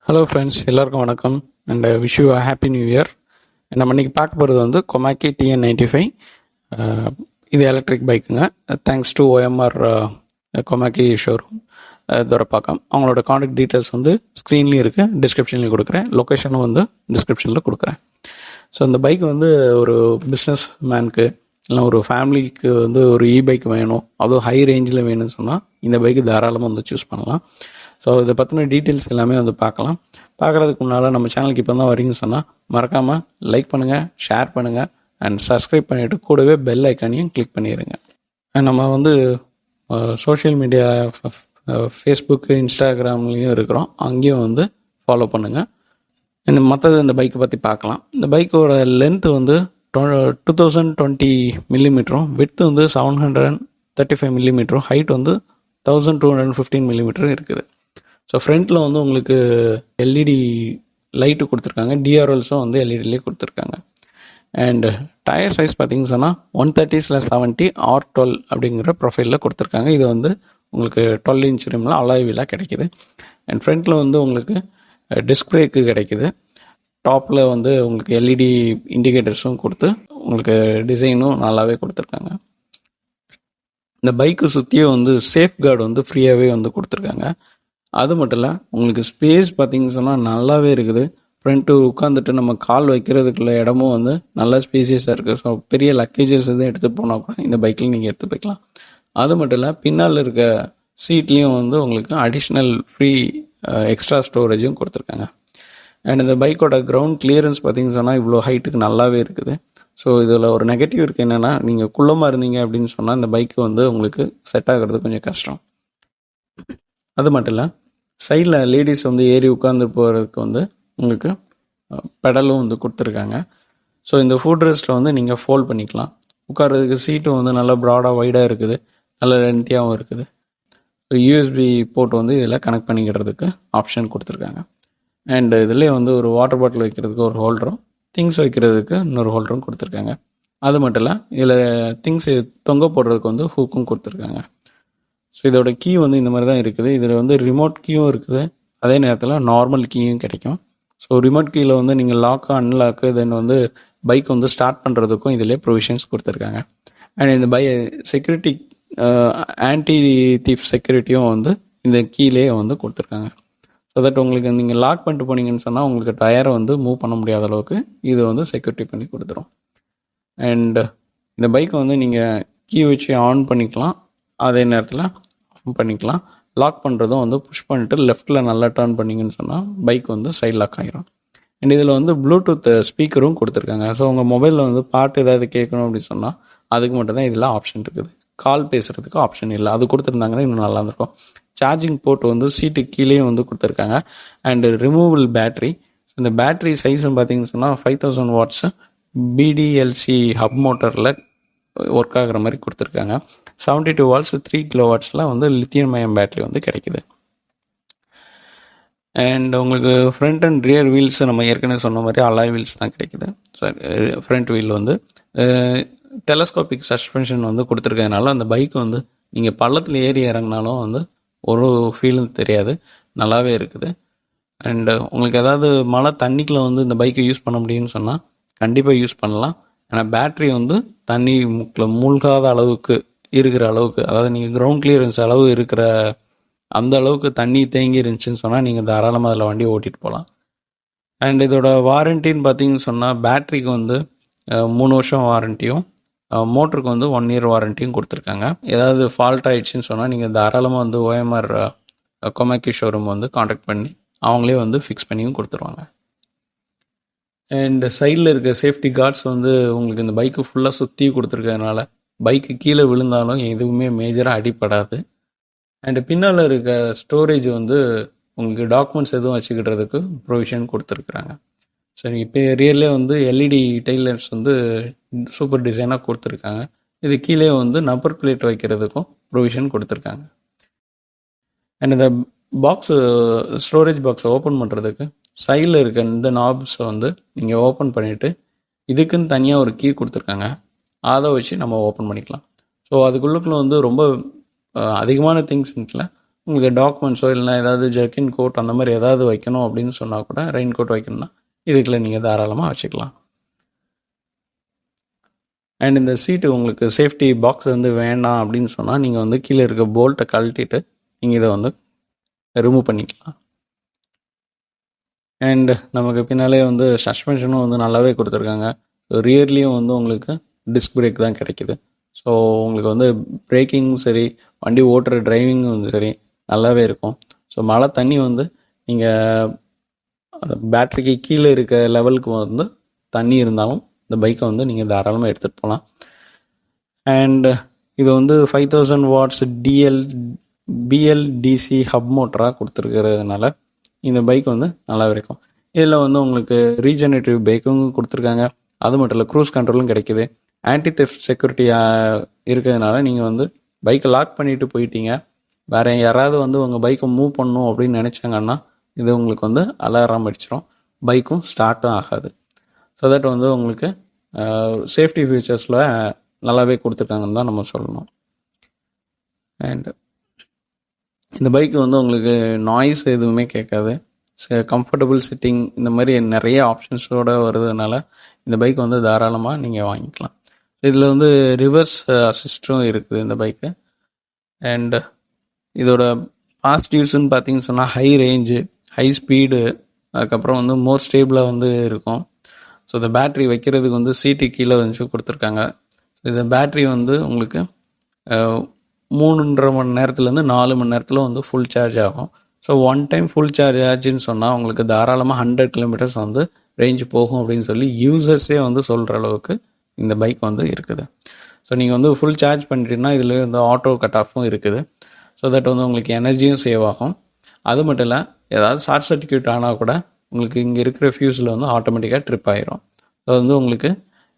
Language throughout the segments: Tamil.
ஹலோ ஃப்ரெண்ட்ஸ், எல்லாருக்கும் வணக்கம் and wish you happy new year. நம்ம இன்றைக்கி பார்க்க போகிறது வந்து கொமாக்கி TN95. இது எலக்ட்ரிக் பைக்குங்க. Thanks to OMR Komaki showroom Thoraipakkam. அவங்களோட காண்டாக்ட் டீட்டெயில்ஸ் வந்து ஸ்க்ரீன்லேயும் இருக்குது, டிஸ்கிரிப்ஷன்லேயும் கொடுக்குறேன். லொக்கேஷனும் வந்து டிஸ்கிரிப்ஷனில் கொடுக்குறேன். ஸோ இந்த பைக் வந்து ஒரு பிஸ்னஸ் மேனுக்கு இல்லை ஒரு ஃபேமிலிக்கு வந்து ஒரு பைக் வேணும், அதுவும் ஹை ரேஞ்சில் வேணும்னு சொன்னால் இந்த பைக்கு தாராளமாக வந்து சூஸ் பண்ணலாம். ஸோ இதை பற்றின டீட்டெயில்ஸ் எல்லாமே வந்து பார்க்கலாம். பார்க்குறதுக்கு முன்னால் நம்ம சேனலுக்கு இப்போ தான் வரீங்கன்னு சொன்னால் மறக்காமல் லைக் பண்ணுங்கள், ஷேர் பண்ணுங்கள் அண்ட் சப்ஸ்கிரைப் பண்ணிவிட்டு கூடவே பெல் ஐக்கானையும் கிளிக் பண்ணிடுங்க. நம்ம வந்து சோஷியல் மீடியா ஃபேஸ்புக்கு, இன்ஸ்டாகிராம்லேயும் இருக்கிறோம், அங்கேயும் வந்து ஃபாலோ பண்ணுங்கள். மற்றது இந்த பைக்கை பற்றி பார்க்கலாம். இந்த பைக்கோட லென்த்து வந்து 2020 மில்லிமீட்டரும், விட்த்து வந்து 735 மில்லிமீட்டரும், ஹைட் வந்து 1215 மில்லிமீட்டரும் இருக்குது. ஸோ ஃப்ரண்ட்டில் வந்து உங்களுக்கு எல்இடி லைட்டு கொடுத்துருக்காங்க, டிஆர்எல்ஸும் வந்து எல்இடிலேயே கொடுத்துருக்காங்க. அண்ட் டயர் சைஸ் பார்த்தீங்கன்னு சொன்னால் 130/70 R12 அப்படிங்கிற ப்ரொஃபைலில் கொடுத்துருக்காங்க. இது வந்து உங்களுக்கு 12 இன்ச் ரிமில் அலாய் வீலாக கிடைக்கிது. அண்ட் ஃப்ரண்ட்டில் வந்து உங்களுக்கு டிஸ்க் பிரேக்கு கிடைக்கிது. டாப்பில் வந்து உங்களுக்கு எல்இடி இண்டிகேட்டர்ஸும் கொடுத்து உங்களுக்கு டிசைனும் நல்லாவே கொடுத்துருக்காங்க. இந்த பைக்கு சுற்றியே வந்து சேஃப் கார்டு வந்து ஃப்ரீயாகவே வந்து கொடுத்துருக்காங்க. அது மட்டும் இல்லை, உங்களுக்கு ஸ்பேஸ் பார்த்தீங்கன்னு சொன்னால் நல்லாவே இருக்குது. ஃப்ரண்ட்டு உட்காந்துட்டு நம்ம கால் வைக்கிறதுக்குள்ள இடமும் வந்து நல்லா ஸ்பேசியஸாக இருக்குது. ஸோ பெரிய லக்கேஜஸ் எதுவும் எடுத்து போனால் கூட இந்த பைக்கில் நீங்கள் எடுத்து போய்க்கலாம். அது மட்டும் இல்லை, பின்னால் இருக்க சீட்லேயும் வந்து உங்களுக்கு அடிஷ்னல் ஃப்ரீ எக்ஸ்ட்ரா ஸ்டோரேஜும் கொடுத்துருக்காங்க. அண்ட் இந்த பைக்கோட கிரவுண்ட் கிளியரன்ஸ் பார்த்தீங்கன்னு சொன்னால் இவ்வளோ ஹைட்டுக்கு நல்லாவே இருக்குது. ஸோ இதில் ஒரு நெகட்டிவ் இருக்குது, என்னென்னா நீங்கள் குள்ளமாக இருந்தீங்க அப்படின்னு சொன்னால் இந்த பைக்கு வந்து உங்களுக்கு செட் ஆகிறது கொஞ்சம் கஷ்டம். அது மட்டும் இல்லை, சைடில் லேடிஸ் வந்து ஏறி உட்காந்து போகிறதுக்கு வந்து உங்களுக்கு பெடலும் வந்து கொடுத்துருக்காங்க. ஸோ இந்த ஃபுட் ரெஸ்ட்டை வந்து நீங்கள் ஃபோல்ட் பண்ணிக்கலாம். உட்கார்றதுக்கு சீட்டும் வந்து நல்லா ப்ராடாக வைடாக இருக்குது, நல்ல லென்த்தியாகவும் இருக்குது. யூஎஸ்பி போர்ட் வந்து இதில் கனெக்ட் பண்ணிக்கிறதுக்கு ஆப்ஷன் கொடுத்துருக்காங்க. அண்ட் இதுலேயே வந்து ஒரு வாட்டர் பாட்டில் வைக்கிறதுக்கு ஒரு ஹோல்டரும், திங்ஸ் வைக்கிறதுக்கு இன்னொரு ஹோல்டரும் கொடுத்துருக்காங்க. அது மட்டும் இல்லை, இதில் திங்ஸ் தொங்க போடுறதுக்கு வந்து ஹூக்கும் கொடுத்துருக்காங்க. ஸோ இதோட கீ வந்து இந்த மாதிரி தான் இருக்குது. இதில் வந்து ரிமோட் கீயும் இருக்குது, அதே நேரத்தில் நார்மல் கீயும் கிடைக்கும். ஸோ ரிமோட் கீயில் வந்து நீங்கள் லாக்கு, அன்லாக்கு, தென் வந்து பைக் வந்து ஸ்டார்ட் பண்ணுறதுக்கும் இதிலே ப்ரொவிஷன்ஸ் கொடுத்துருக்காங்க. அண்ட் இந்த செக்யூரிட்டி, ஆன்டி தீஃப் செக்யூரிட்டியும் வந்து இந்த கீழே வந்து கொடுத்துருக்காங்க. ஸோ தட் உங்களுக்கு நீங்கள் லாக் பண்ணிட்டு போனீங்கன்னு சொன்னால் உங்களுக்கு டயரை வந்து மூவ் பண்ண முடியாத அளவுக்கு இது வந்து செக்யூரிட்டி பண்ணி கொடுத்துரும். அண்ட் இந்த பைக்கை வந்து நீங்கள் கீ வச்சு ஆன் பண்ணிக்கலாம், அதே நேரத்தில் ஆஃப் பண்ணிக்கலாம். லாக் பண்ணுறதும் வந்து புஷ் பண்ணிட்டு லெஃப்ட்டில் நல்லா டர்ன் பண்ணிங்கன்னு சொன்னால் பைக் வந்து சைட் லாக் ஆகிரும். அண்ட் இதில் வந்து ப்ளூடூத் ஸ்பீக்கரும் கொடுத்துருக்காங்க. ஸோ உங்கள் மொபைலில் வந்து பாட்டு ஏதாவது கேட்கணும் அப்படின்னு சொன்னால் அதுக்கு மட்டும் தான் இதில் ஆப்ஷன் இருக்குது. கால் பேசுகிறதுக்கு ஆப்ஷன் இல்லை. அது கொடுத்துருந்தாங்கன்னா இன்னும் நல்லா இருந்திருக்கும். சார்ஜிங் போர்ட் வந்து சீட்டு கீழே வந்து கொடுத்துருக்காங்க. And removable battery. இந்த பேட்ரி சைஸ்ன்னு பார்த்தீங்கன்னு சொன்னால் 5000 வாட்ஸு பிடிஎல்சி ஹப் மோட்டரில் ஒர்க் ஆகிற மாதிரி கொடுத்துருக்காங்க. 72 வாட்ஸ் 3 kW வந்து லித்தியம் அயன் பேட்டரி வந்து கிடைக்குது. அண்ட் உங்களுக்கு ஃப்ரண்ட் அண்ட் ரியர் வீல்ஸ் நம்ம ஏற்கனவே சொன்ன மாதிரி அலாய் வீல்ஸ் தான் கிடைக்குது. ஃப்ரண்ட் வீல் வந்து டெலஸ்கோபிக் சஸ்பென்ஷன் வந்து கொடுத்துருக்கறதுனால அந்த பைக் வந்து நீங்கள் பள்ளத்தில் ஏறி இறங்கினாலும் வந்து ஒரு ஃபீலும் தெரியாது, நல்லாவே இருக்குது. அண்டு உங்களுக்கு ஏதாவது மழை தண்ணிக்குள்ள வந்து இந்த பைக்கை யூஸ் பண்ண முடியும்னு சொன்னால் கண்டிப்பாக யூஸ் பண்ணலாம். ஏன்னா பேட்ரி வந்து தண்ணி மூழ்காத அளவுக்கு இருக்கிற அளவுக்கு, அதாவது நீங்கள் கிரவுண்ட் கிளியரன்ஸ் அளவு இருக்கிற அந்த அளவுக்கு தண்ணி தேங்கி இருந்துச்சுன்னு சொன்னால் நீங்கள் தாராளமாக அதில் வண்டி ஓட்டிகிட்டு போகலாம். அண்ட் இதோட வாரண்டின்னு பார்த்தீங்கன்னு சொன்னால் பேட்ரிக்கு வந்து 3 வருஷம் வாரண்டியும், மோட்டருக்கு வந்து 1 இயர் வாரண்டியும் கொடுத்துருக்காங்க. ஏதாவது ஃபால்ட் ஆகிடுச்சின்னு சொன்னால் நீங்கள் தாராளமாக வந்து OMR கொமாக்கி ஷோரூம் வந்து காண்டாக்ட் பண்ணி அவங்களே வந்து ஃபிக்ஸ் பண்ணியும் கொடுத்துருவாங்க. அண்ட் சைடில் இருக்க சேஃப்டி கார்ட்ஸ் வந்து உங்களுக்கு இந்த பைக்கு ஃபுல்லாக சுற்றி கொடுத்துருக்கறதுனால பைக்கு கீழே விழுந்தாலும் எதுவுமே மேஜராக அடிப்படாது. அண்டு பின்னால் இருக்க ஸ்டோரேஜ் வந்து உங்களுக்கு டாக்குமெண்ட்ஸ் எதுவும் வச்சுக்கிட்டதுக்கு ப்ரொவிஷன் கொடுத்துருக்குறாங்க. சரி, இப்போ ரியல்லே வந்து எல்இடி டைலர்ஸ் வந்து சூப்பர் டிசைனாக கொடுத்துருக்காங்க. இது கீழே வந்து நம்பர் பிளேட் வைக்கிறதுக்கும் ப்ரொவிஷன் கொடுத்துருக்காங்க. அண்ட் இந்த பாக்ஸு, ஸ்டோரேஜ் பாக்ஸை ஓப்பன் பண்ணுறதுக்கு சைடில் இருக்க இந்த நாப்ஸை வந்து நீங்கள் ஓப்பன் பண்ணிவிட்டு இதுக்குன்னு தனியாக ஒரு கீ கொடுத்துருக்காங்க, அதை வச்சு நம்ம ஓப்பன் பண்ணிக்கலாம். ஸோ அதுக்குள்ளுக்குள்ள வந்து ரொம்ப அதிகமான திங்ஸ் இல்லை, உங்களுக்கு டாக்குமெண்ட்ஸோ இல்லைனா ஏதாவது ஜெர்கின் கோட் அந்த மாதிரி ஏதாவது வைக்கணும் அப்படின்னு சொன்னால் கூட, ரெயின் கோட் வைக்கணும்னா இதுக்குள்ள நீங்கள் தாராளமாக வச்சுக்கலாம். அண்ட் இந்த சீட்டு உங்களுக்கு சேஃப்டி பாக்ஸ் வந்து வேண்டாம் அப்படின்னு சொன்னால் நீங்கள் வந்து கீழே இருக்க போல்ட்டை கழட்டிட்டு நீங்கள் இதை வந்து ரிமூவ் பண்ணிக்கலாம். அண்ட் நமக்கு பின்னாலே வந்து சஸ்பென்ஷனும் வந்து நல்லாவே கொடுத்துருக்காங்க. ரியர்லேயும் வந்து உங்களுக்கு டிஸ்க் பிரேக் தான் கிடைக்கிது. ஸோ உங்களுக்கு வந்து பிரேக்கிங்கும் சரி, வண்டி ஓட்டுற டிரைவிங்கும் வந்து சரி நல்லாவே இருக்கும். ஸோ மழை தண்ணி வந்து நீங்கள் அந்த பேட்டரிக்கு கீழே இருக்க லெவலுக்கு வந்து தண்ணி இருந்தாலும் இந்த பைக்கை வந்து நீங்கள் தாராளமாக எடுத்துகிட்டு போகலாம். அண்ட் இது வந்து 5000 வாட்ஸ் பிஎல்டிசி ஹப் மோட்டராக கொடுத்துருக்கிறதுனால இந்த பைக் வந்து நல்லாவே இருக்கும். இதில் வந்து உங்களுக்கு ரீஜெனரேட்டிவ் பைக்கும் கொடுத்துருக்காங்க. அது மட்டும் இல்லை, க்ரூஸ் கண்ட்ரோலும் கிடைக்கிது. ஆன்டி தெஃப்ட் செக்யூரிட்டி இருக்கிறதுனால நீங்கள் வந்து பைக்கை லாக் பண்ணிட்டு போயிட்டீங்க, வேறு யாராவது வந்து உங்கள் பைக்கை மூவ் பண்ணணும் அப்படின்னு நினச்சாங்கன்னா இது உங்களுக்கு வந்து அலாரம் அடிச்சிடும், பைக்கும் ஸ்டார்ட்டும் ஆகாது. ஸோ தட் வந்து உங்களுக்கு சேஃப்டி ஃபீச்சர்ஸில் நல்லாவே கொடுத்துருக்காங்கன்னு தான் நம்ம சொல்லணும். அண்ட் இந்த பைக்கு வந்து உங்களுக்கு நாய்ஸ் எதுவுமே கேட்காது. கம்ஃபர்டபுள் சிட்டிங் இந்த மாதிரி நிறைய ஆப்ஷன்ஸோடு வருதுனால இந்த பைக் வந்து தாராளமாக நீங்கள் வாங்கிக்கலாம். இதில் வந்து ரிவர்ஸ் அசிஸ்டும் இருக்குது இந்த பைக்கு. அண்ட் இதோட பாசிட்டிவ்ஸ்ன்னு பார்த்தீங்கன்னு சொன்னால் ஹை ரேஞ்சு, ஹை ஸ்பீடு, அதுக்கப்புறம் வந்து மோர் ஸ்டேபிளாக வந்து இருக்கும். ஸோ இந்த பேட்ரி வைக்கிறதுக்கு வந்து சீட்டு கீழே வச்சு கொடுத்துருக்காங்க. இந்த பேட்ரி வந்து உங்களுக்கு 3.5 மணி நேரத்துலேருந்து 4 மணி நேரத்தில் வந்து ஃபுல் சார்ஜ் ஆகும். So one time full charge ஆச்சுன்னு சொன்னால் உங்களுக்கு தாராளமாக 100 கிலோமீட்டர்ஸ் வந்து ரேஞ்ச் போகும் அப்படின்னு சொல்லி யூசர்ஸே வந்து சொல்கிற அளவுக்கு இந்த பைக் வந்து இருக்குது. ஸோ நீங்கள் வந்து ஃபுல் சார்ஜ் பண்ணிட்டீங்கன்னா இதில் வந்து ஆட்டோ கட் ஆஃபும் இருக்குது. ஸோ தட் வந்து உங்களுக்கு எனர்ஜியும் சேவ் ஆகும். அது மட்டும் இல்லை, ஏதாவது ஷார்ட் சர்க்யூட் ஆனால் கூட உங்களுக்கு இங்கே இருக்கிற ஃபியூஸில் வந்து ஆட்டோமேட்டிக்காக ட்ரிப் ஆகிரும். ஸோ வந்து உங்களுக்கு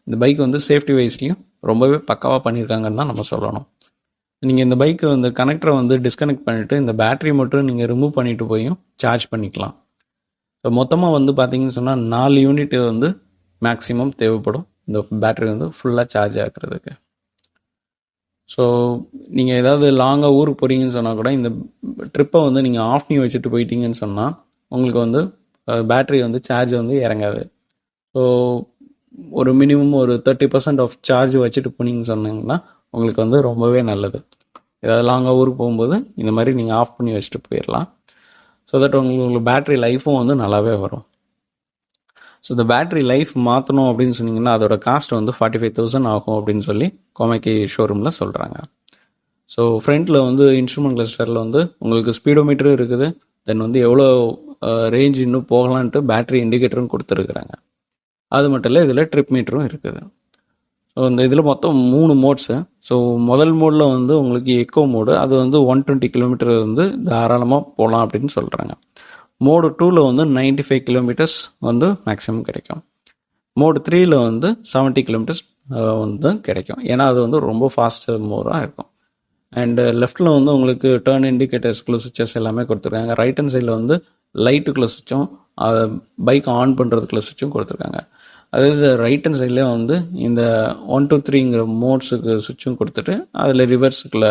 இந்த பைக் வந்து சேஃப்டி வைஸ்லையும் ரொம்பவே பக்காவாக பண்ணியிருக்காங்கன்னு தான் நம்ம சொல்லணும். நீங்கள் இந்த பைக்கு வந்து கனெக்டரை வந்து டிஸ்கனெக்ட் பண்ணிவிட்டு இந்த பேட்டரி மட்டும் நீங்கள் ரிமூவ் பண்ணிட்டு போயும் சார்ஜ் பண்ணிக்கலாம். ஸோ மொத்தமாக வந்து பார்த்தீங்கன்னு சொன்னால் 4 யூனிட் வந்து மேக்ஸிமம் தேவைப்படும் இந்த பேட்டரி வந்து ஃபுல்லாக சார்ஜ் ஆகிறதுக்கு. ஸோ நீங்கள் ஏதாவது லாங்காக ஊருக்கு போகிறீங்கன்னு சொன்னால் கூட இந்த ட்ரிப்பை வந்து நீங்கள் ஆஃப் பண்ணி வச்சுட்டு போயிட்டீங்கன்னு சொன்னால் உங்களுக்கு வந்து பேட்டரி வந்து சார்ஜ் வந்து இறங்காது. ஸோ ஒரு மினிமம் ஒரு 30% ஆஃப் சார்ஜ் வச்சுட்டு போனீங்கன்னு சொன்னீங்கன்னா உங்களுக்கு வந்து ரொம்பவே நல்லது. ஏதாவது லாங்காக ஊருக்கு போகும்போது இந்த மாதிரி நீங்கள் ஆஃப் பண்ணி வச்சுட்டு போயிடலாம். ஸோ தட் உங்களுக்கு பேட்டரி லைஃப்பும் வந்து நல்லாவே வரும். ஸோ இந்த பேட்டரி லைஃப் மாற்றணும் அப்படின்னு சொன்னீங்கன்னா அதோட காஸ்ட் வந்து 45,000 ஆகும் அப்படின்னு சொல்லி கொமைக்கி ஷோரூமில் சொல்கிறாங்க. ஸோ ஃப்ரண்ட்டில் வந்து இன்ஸ்ட்ருமெண்ட் கிளஸ்டரில் வந்து உங்களுக்கு ஸ்பீடோமீட்டரும் இருக்குது. தென் வந்து எவ்வளோ ரேஞ்ச் இன்னும் போகலான்ட்டு பேட்டரி இண்டிகேட்டரும் கொடுத்துருக்குறாங்க. அது மட்டும் இல்லை, இதில் ட்ரிப் மீட்டரும் இருக்குது. ஸோ இந்த இதில் மொத்தம் 3 மோட்ஸு. ஸோ முதல் மோடில் வந்து உங்களுக்கு எக்கோ மோடு, அது வந்து 120 கிலோமீட்டர் வந்து தாராளமாக போகலாம் அப்படின்னு சொல்கிறாங்க. மோடு 2ல் வந்து 95 கிலோமீட்டர்ஸ் வந்து மேக்ஸிமம் கிடைக்கும். மோடு 3ல் வந்து 70 கிலோமீட்டர்ஸ் வந்து கிடைக்கும். ஏன்னா அது வந்து ரொம்ப ஃபாஸ்ட்டு மோடாக இருக்கும். அண்டு லெஃப்ட்டில் வந்து உங்களுக்கு டர்ன் இண்டிகேட்டர்ஸ்குள்ள சுவிச்சஸ் எல்லாமே கொடுத்துருக்காங்க. ரைட் ஹேண்ட் சைடில் வந்து லைட்டுக்குள்ள சுவிட்சும் பைக் ஆன் பண்ணுறதுக்குள்ள சுவிட்சும் கொடுத்துருக்காங்க. அதாவது ரைட் ஹேண்ட் சைட்லேயே வந்து இந்த 1 2 3ங்கிற மோட்ஸுக்கு சுவிட்சும் கொடுத்துட்டு அதில் ரிவர்ஸுக்குள்ள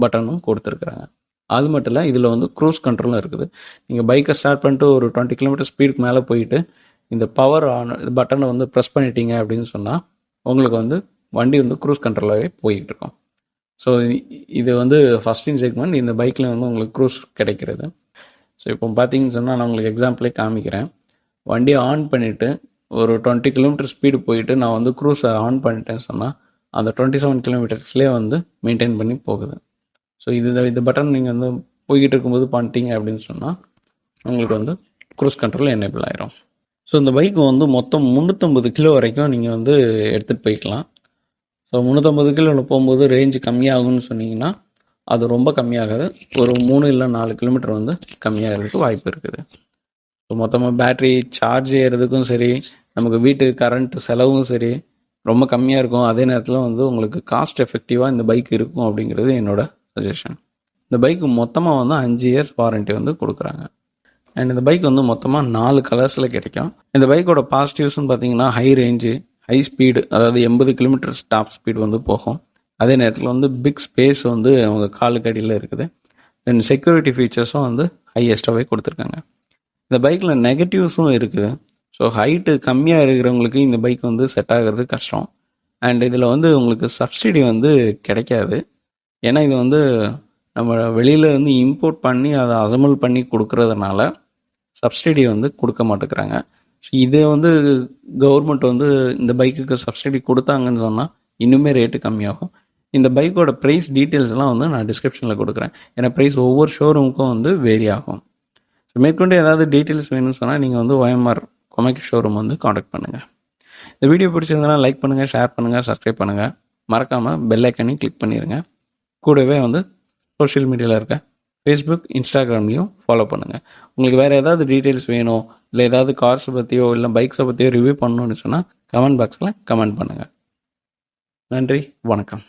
பட்டனும் கொடுத்துருக்குறாங்க. அது மட்டும் இல்லை, இதில் வந்து க்ரூஸ் கண்ட்ரோலும் இருக்குது. நீங்கள் பைக்கை ஸ்டார்ட் பண்ணிட்டு ஒரு 20 கிலோமீட்டர் ஸ்பீடுக்கு மேலே போயிட்டு இந்த பவர் ஆன் பட்டனை வந்து ப்ரெஸ் பண்ணிட்டீங்க அப்படின்னு சொன்னால் உங்களுக்கு வந்து வண்டி வந்து க்ரூஸ் கண்ட்ரோலாகவே போய்கிட்டு இருக்கும். ஸோ இது வந்து ஃபஸ்ட் இன் செக்மெண்ட். இந்த பைக்கில் வந்து உங்களுக்கு க்ரூஸ் கிடைக்கிறது. ஸோ இப்போ பார்த்தீங்கன்னு சொன்னால் நான் உங்களுக்கு எக்ஸாம்பிளே காமிக்கிறேன். வண்டியை ஆன் பண்ணிவிட்டு ஒரு 20 கிலோமீட்டர் ஸ்பீடு போயிட்டு நான் வந்து க்ரூஸை ஆன் பண்ணிட்டேன்னு சொன்னால் அந்த 27 கிலோமீட்டர்ஸ்லேயே வந்து மெயின்டைன் பண்ணி போகுது. ஸோ இந்த பட்டன் நீங்கள் வந்து போய்கிட்டு இருக்கும்போது பண்ணிட்டீங்க அப்படின்னு சொன்னால் உங்களுக்கு வந்து க்ரூஸ் கண்ட்ரோல் எனேபிள் ஆயிரும். ஸோ இந்த பைக்கு வந்து மொத்தம் 350 கிலோ வரைக்கும் நீங்கள் வந்து எடுத்துகிட்டு போய்க்கலாம். ஸோ 350 கிலோவில் போகும்போது ரேஞ்சு கம்மியாகும்னு சொன்னீங்கன்னா அது ரொம்ப கம்மியாகாது. ஒரு 3 இல்லை 4 கிலோமீட்டர் வந்து கம்மியாகிறதுக்கு வாய்ப்பு இருக்குது. ஸோ மொத்தமாக பேட்ரி சார்ஜ் ஏறதுக்கும் சரி, நமக்கு வீட்டுக்கு கரண்ட் செலவும் சரி ரொம்ப கம்மியாக இருக்கும். அதே நேரத்தில் வந்து உங்களுக்கு காஸ்ட் எஃபெக்டிவாக இந்த பைக் இருக்கும் அப்படிங்கிறது என்னோட சஜஷன். இந்த பைக்கு மொத்தமாக வந்து 5 இயர்ஸ் வாரண்ட்டி வந்து கொடுக்குறாங்க. அண்ட் இந்த பைக் வந்து மொத்தமாக 4 கலர்ஸில் கிடைக்கும். இந்த பைக்கோட பாசிட்டிவ்ஸ்னு பார்த்தீங்கன்னா ஹை ரேஞ்சு, ஹை ஸ்பீடு, அதாவது 80 கிலோமீட்டர் டாப் ஸ்பீடு வந்து போகும். அதே நேரத்தில் வந்து பிக் ஸ்பேஸ் வந்து அவங்க காலுக்கு அடியில் இருக்குது. தென் செக்யூரிட்டி ஃபீச்சர்ஸும் வந்து ஹையஸ்ட்டாகவே கொடுத்துருக்காங்க. இந்த பைக்கில் நெகட்டிவ்ஸும் இருக்குது. ஸோ ஹைட்டு கம்மியாக இருக்கிறவங்களுக்கு இந்த பைக் வந்து செட் ஆகிறது கஷ்டம். அண்ட் இதில் வந்து உங்களுக்கு சப்சிடி வந்து கிடைக்காது. ஏன்னா இது வந்து நம்ம வெளியில் வந்து இம்போர்ட் பண்ணி அதை அசம்பிள் பண்ணி கொடுக்கறதுனால சப்சிடி வந்து கொடுக்க மாட்டேங்கிறாங்க. ஸோ இதை வந்து கவர்மெண்ட் வந்து இந்த பைக்குக்கு சப்சிடி கொடுத்தாங்கன்னு சொன்னால் இன்னுமே ரேட்டு கம்மியாகும். இந்த பைக்கோட ப்ரைஸ் டீட்டெயில்ஸ்லாம் வந்து நான் டிஸ்கிரிப்ஷனில் கொடுக்குறேன். ஏன்னா ப்ரைஸ் ஒவ்வொரு ஷோரூமுக்கும் வந்து வேரி ஆகும். ஸோ மேற்கொண்டு ஏதாவது டீட்டெயில்ஸ் வேணும்னு சொன்னால் நீங்கள் வந்து OMR கொமாக்கி ஷோரூம் வந்து காண்டாக்ட் பண்ணுங்கள். இந்த வீடியோ பிடிச்சிருந்தனா லைக் பண்ணுங்கள், ஷேர் பண்ணுங்கள், சப்ஸ்கிரைப் பண்ணுங்கள். மறக்காமல் பெல் ஐக்கனையும் கிளிக் பண்ணிடுங்க. கூடவே வந்து சோஷியல் மீடியாவில் இருக்க ஃபேஸ்புக், இன்ஸ்டாகிராம்லேயும் ஃபாலோ பண்ணுங்கள். உங்களுக்கு வேறு ஏதாவது டீட்டெயில்ஸ் வேணும், இல்லை ஏதாவது கார்ஸை பற்றியோ இல்லை பைக்ஸை பற்றியோ ரிவ்யூ பண்ணணும்னு சொன்னால் கமெண்ட் பாக்ஸில் கமெண்ட் பண்ணுங்கள். நன்றி, வணக்கம்.